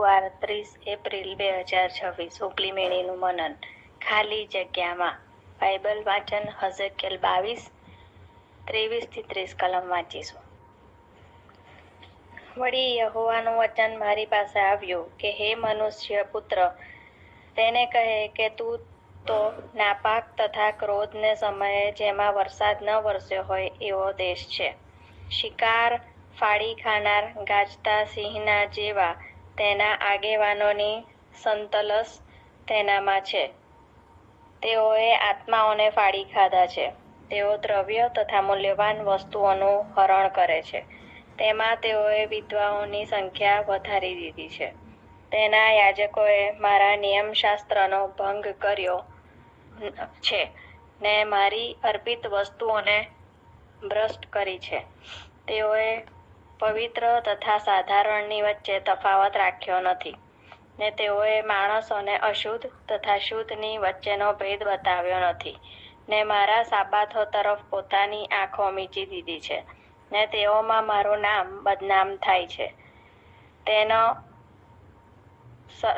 ગુરુવાર 30 એપ્રિલ 2026 ઉપલીમેળીનું મનન. ખાલી જગ્યામાં. બાઇબલ વાંચન હઝકેલ 22 23-30 કલમ વાંચીશું. વળી યહોવાનું વચન મારી પાસે આવ્યું કે હે મનુષ્ય પુત્ર, તેને કહે કે તું તો નાપાક તથા ક્રોધને સમયે જેમાં વરસાદ ન વરસ્યો હોય એવો દેશ છે. શિકાર ફાડી ખાનાર ગાજતા સિંહના જેવા તેના આગેવાનોની સંતલસ તેનામાં છે. તેઓએ આત્માઓને ફાડી ખાધા છે. તેઓ દ્રવ્ય તથા મૂલ્યવાન વસ્તુઓનું હરણ કરે છે. તેમાં તેઓએ વિધવાઓની સંખ્યા વધારી દીધી છે. તેના યાજકોએ મારા નિયમશાસ્ત્રનો ભંગ કર્યો છે ને મારી અર્પિત વસ્તુઓને ભ્રષ્ટ કરી છે. તેઓએ પવિત્ર તથા સાધારણની વચ્ચે તફાવત રાખ્યો નથી ને તેઓએ માણસોને અશુદ્ધ તથા શુદ્ધની વચ્ચેનો ભેદ બતાવ્યો નથી ને મારા સાબાથો તરફ પોતાની આંખો મીચી દીધી છે ને તેઓમાં મારું નામ બદનામ થાય છે.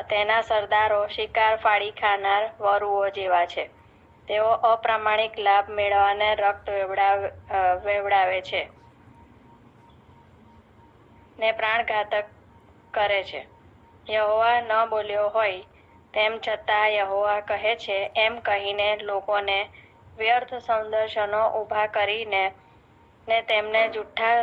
તેના સરદારો શિકાર ફાડી ખાનાર વરુઓ જેવા છે. તેઓ અપ્રામાણિક લાભ મેળવવાને રક્ત વેવડાવે છે ને પ્રાણઘાતક કરે છે. યહોવા ન બોલ્યો હોય તેમ છતાં યહોવા કહે છે એમ કહીને લોકોને વ્યર્થ સંદર્શનો ઊભા કરીને ને તેમને જુઠ્ઠા